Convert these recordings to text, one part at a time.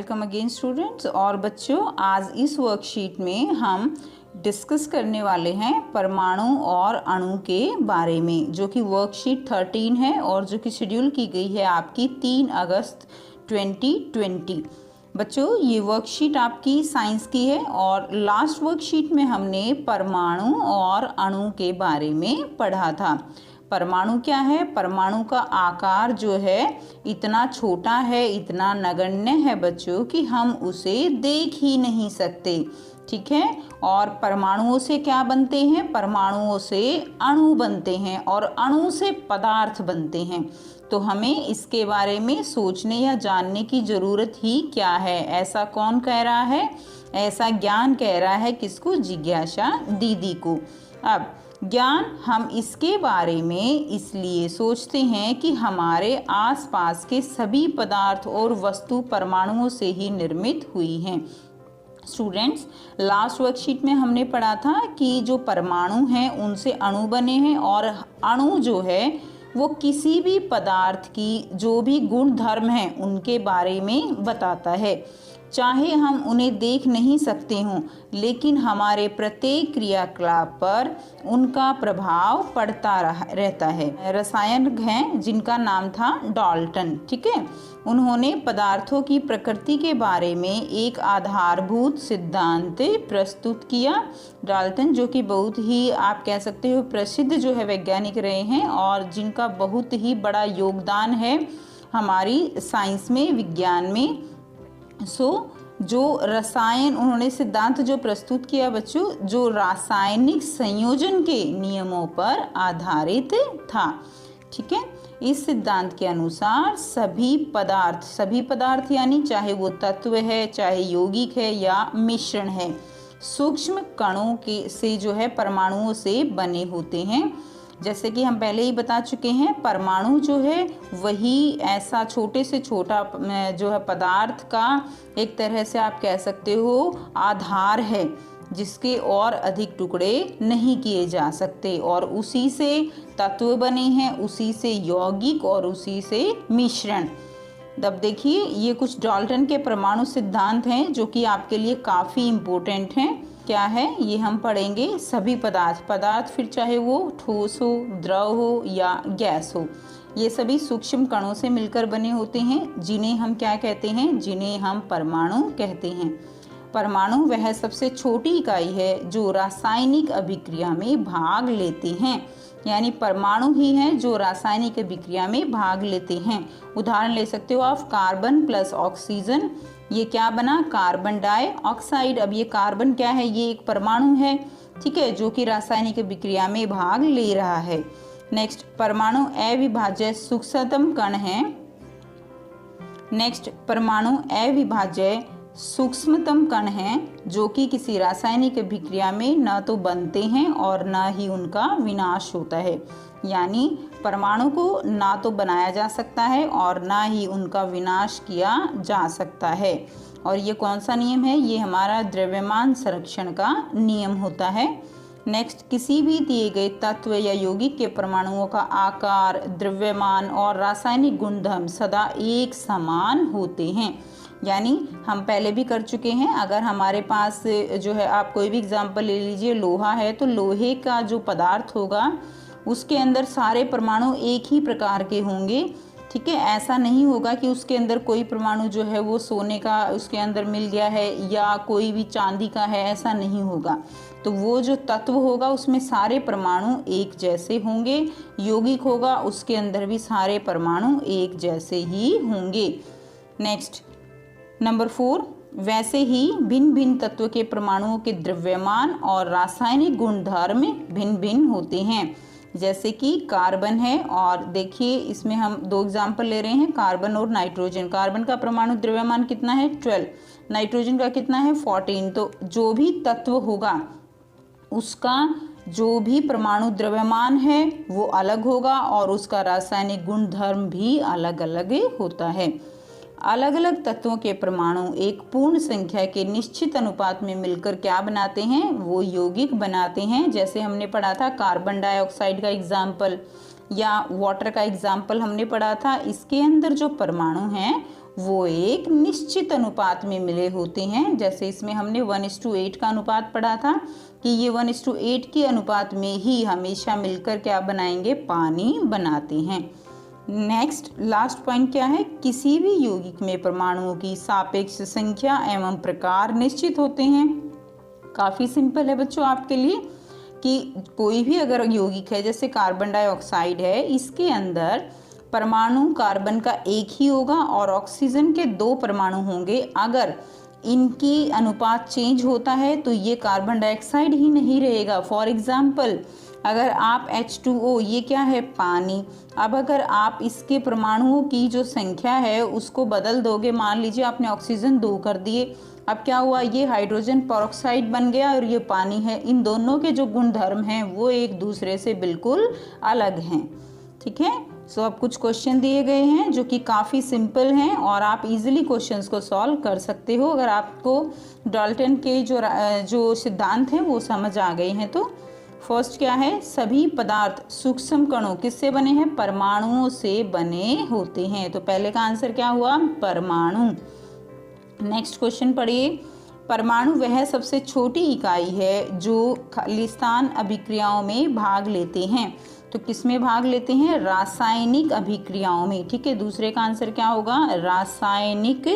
Welcome again students. और बच्चों, आज इस वर्कशीट में हम डिस्कस करने वाले हैं परमाणु और अणु के बारे में, जो कि वर्कशीट 13 है और जो कि शेड्यूल की गई है आपकी 3 अगस्त 2020। बच्चों, ये वर्कशीट आपकी साइंस की है और लास्ट वर्कशीट में हमने परमाणु और अणु के बारे में पढ़ा था। परमाणु क्या है? परमाणु का आकार जो है इतना छोटा है, इतना नगण्य है बच्चों कि हम उसे देख ही नहीं सकते, ठीक है। और परमाणुओं से क्या बनते हैं? परमाणुओं से अणु बनते हैं और अणु से पदार्थ बनते हैं। तो हमें इसके बारे में सोचने या जानने की ज़रूरत ही क्या है? ऐसा कौन कह रहा है? ऐसा ज्ञान कह रहा है। किसको? जिज्ञासा दीदी को। अब ज्ञान हम इसके बारे में इसलिए सोचते हैं कि हमारे आसपास के सभी पदार्थ और वस्तु परमाणुओं से ही निर्मित हुई हैं। स्टूडेंट्स, लास्ट वर्कशीट में हमने पढ़ा था कि जो परमाणु हैं उनसे अणु बने हैं और अणु जो है वो किसी भी पदार्थ की जो भी गुण धर्म हैं उनके बारे में बताता है। चाहे हम उन्हें देख नहीं सकते हों, लेकिन हमारे प्रत्येक क्रियाकलाप पर उनका प्रभाव पड़ता रहता है। रसायनज्ञ हैं जिनका नाम था डाल्टन, ठीक है। उन्होंने पदार्थों की प्रकृति के बारे में एक आधारभूत सिद्धांत प्रस्तुत किया। डाल्टन जो कि बहुत ही आप कह सकते हो प्रसिद्ध जो है वैज्ञानिक रहे हैं और जिनका बहुत ही बड़ा योगदान है हमारी साइंस में, विज्ञान में। जो रसायन उन्होंने सिद्धांत जो प्रस्तुत किया बच्चों, जो रासायनिक संयोजन के नियमों पर आधारित था, ठीक है। इस सिद्धांत के अनुसार सभी पदार्थ यानी चाहे वो तत्व है, चाहे यौगिक है या मिश्रण है, सूक्ष्म कणों के से जो है परमाणुओं से बने होते हैं। जैसे कि हम पहले ही बता चुके हैं, परमाणु जो है वही ऐसा छोटे से छोटा जो है पदार्थ का एक तरह से आप कह सकते हो आधार है, जिसके और अधिक टुकड़े नहीं किए जा सकते और उसी से तत्व बने हैं, उसी से यौगिक और उसी से मिश्रण। अब देखिए, ये कुछ डाल्टन के परमाणु सिद्धांत हैं जो कि आपके लिए काफ़ी इम्पोर्टेंट हैं। क्या है ये? हम पढ़ेंगे सभी पदार्थ फिर चाहे वो ठोस हो, द्रव हो या गैस हो, ये सभी सूक्ष्म कणों से मिलकर बने होते हैं, जिन्हें हम क्या कहते हैं? जिन्हें हम परमाणु कहते हैं। परमाणु वह सबसे छोटी इकाई है जो रासायनिक अभिक्रिया में भाग लेते हैं, यानी परमाणु ही हैं जो रासायनिक अभिक्रिया में भाग लेते हैं। उदाहरण ले सकते हो आप, कार्बन प्लस ऑक्सीजन, ये क्या बना? Carbon dioxide. अब ये कार्बन क्या है? ये एक परमाणु है, ठीक है, जो कि रासायनिक अभिक्रिया में भाग ले रहा है। नेक्स्ट, परमाणु अविभाज्य सूक्ष्मतम कण है। नेक्स्ट, परमाणु अविभाज्य सूक्ष्मतम कण हैं जो कि किसी रासायनिक अभिक्रिया में न तो बनते हैं और न ही उनका विनाश होता है, यानी परमाणु को ना तो बनाया जा सकता है और ना ही उनका विनाश किया जा सकता है। और ये कौन सा नियम है? ये हमारा द्रव्यमान संरक्षण का नियम होता है। नेक्स्ट, किसी भी दिए गए तत्व या यौगिक के परमाणुओं का आकार, द्रव्यमान और रासायनिक गुणधर्म सदा एक समान होते हैं। यानी हम पहले भी कर चुके हैं, अगर हमारे पास जो है, आप कोई भी एग्जाम्पल ले लीजिए, लोहा है तो लोहे का जो पदार्थ होगा उसके अंदर सारे परमाणु एक ही प्रकार के होंगे, ठीक है। ऐसा नहीं होगा कि उसके अंदर कोई परमाणु जो है वो सोने का उसके अंदर मिल गया है या कोई भी चांदी का है, ऐसा नहीं होगा। तो वो जो तत्व होगा उसमें सारे परमाणु एक जैसे होंगे, यौगिक होगा उसके अंदर भी सारे परमाणु एक जैसे ही होंगे। नेक्स्ट, नंबर 4, वैसे ही भिन्न भिन्न तत्व के परमाणुओं के द्रव्यमान और रासायनिक गुणधर्म भिन्न भिन्न होते हैं। जैसे कि कार्बन है, और देखिए इसमें हम 2 एग्जाम्पल ले रहे हैं, कार्बन और नाइट्रोजन। कार्बन का परमाणु द्रव्यमान कितना है? 12। नाइट्रोजन का कितना है? 14। तो जो भी तत्व होगा उसका जो भी परमाणु द्रव्यमान है वो अलग होगा और उसका रासायनिक गुणधर्म भी अलग अलग होता है। अलग अलग तत्वों के परमाणु एक पूर्ण संख्या के निश्चित अनुपात में मिलकर क्या बनाते हैं? वो यौगिक बनाते हैं। जैसे हमने पढ़ा था कार्बन डाइऑक्साइड का एग्जाम्पल या वाटर का एग्जाम्पल हमने पढ़ा था। इसके अंदर जो परमाणु हैं वो एक निश्चित अनुपात में मिले होते हैं। जैसे इसमें हमने 1:8 का अनुपात पढ़ा था कि ये 1:8 के अनुपात में ही हमेशा मिलकर क्या बनाएंगे, पानी बनाते हैं। नेक्स्ट लास्ट पॉइंट क्या है, किसी भी यौगिक में परमाणुओं की सापेक्ष संख्या एवं प्रकार निश्चित होते हैं। काफ़ी सिंपल है बच्चों आपके लिए कि कोई भी अगर यौगिक है, जैसे कार्बन डाइऑक्साइड है, इसके अंदर परमाणु कार्बन का एक ही होगा और ऑक्सीजन के 2 परमाणु होंगे। अगर इनकी अनुपात चेंज होता है तो ये कार्बन डाइऑक्साइड ही नहीं रहेगा। फॉर एग्जाम्पल अगर आप H2O, ये क्या है, पानी, अब अगर आप इसके परमाणुओं की जो संख्या है उसको बदल दोगे, मान लीजिए आपने ऑक्सीजन 2 कर दिए, अब क्या हुआ, ये हाइड्रोजन पेरोक्साइड बन गया और ये पानी है। इन दोनों के जो गुण धर्म हैं वो एक दूसरे से बिल्कुल अलग हैं। ठीक है, सो अब कुछ क्वेश्चन दिए गए हैं जो कि काफ़ी सिंपल हैं और आप इजीली क्वेश्चंस को सॉल्व कर सकते हो अगर आपको डाल्टन के जो सिद्धांत हैं वो समझ आ गए हैं तो। फर्स्ट क्या है, सभी पदार्थ सूक्ष्म कणों किससे बने हैं, परमाणुओं से बने होते हैं। तो पहले का आंसर क्या हुआ, परमाणु। नेक्स्ट क्वेश्चन पढ़िए, परमाणु वह सबसे छोटी इकाई है जो खालिस्तान अभिक्रियाओं में भाग लेते हैं। तो किस में भाग लेते हैं, रासायनिक अभिक्रियाओं में। ठीक है, दूसरे का आंसर क्या होगा, रासायनिक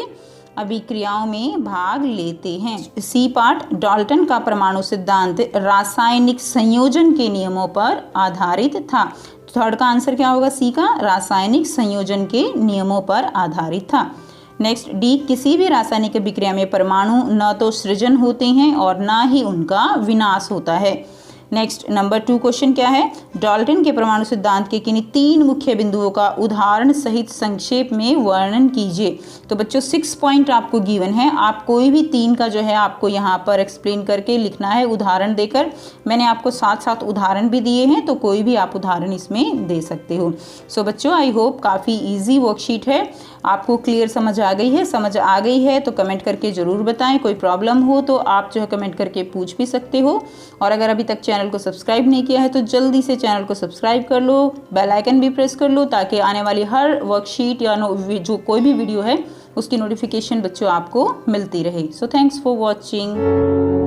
अभिक्रियाओं में भाग लेते हैं। सी पार्ट, डाल्टन का परमाणु सिद्धांत रासायनिक संयोजन के नियमों पर आधारित था। थर्ड का आंसर क्या होगा, सी का, रासायनिक संयोजन के नियमों पर आधारित था। नेक्स्ट डी, किसी भी रासायनिक अभिक्रिया में परमाणु न तो सृजन होते हैं और न ही उनका विनाश होता है। नेक्स्ट नंबर 2 क्वेश्चन क्या है, डाल्टन के परमाणु सिद्धांत के किन्हीं 3 मुख्य बिंदुओं का उदाहरण सहित संक्षेप में वर्णन कीजिए। तो बच्चों 6 पॉइंट आपको गिवन है, आप कोई भी 3 का जो है आपको यहाँ पर एक्सप्लेन करके लिखना है उदाहरण देकर। मैंने आपको साथ साथ उदाहरण भी दिए हैं तो कोई भी आप उदाहरण इसमें दे सकते हो। सो बच्चों आई होप काफ़ी ईजी वर्कशीट है, आपको क्लियर समझ आ गई है। समझ आ गई है तो कमेंट करके ज़रूर बताएं, कोई प्रॉब्लम हो तो आप जो है कमेंट करके पूछ भी सकते हो। और अगर अभी तक चैनल को सब्सक्राइब नहीं किया है तो जल्दी से चैनल को सब्सक्राइब कर लो, बेल आइकन भी प्रेस कर लो ताकि आने वाली हर वर्कशीट या जो कोई भी वीडियो है उसकी नोटिफिकेशन बच्चों आपको मिलती रहे। So thanks for watching.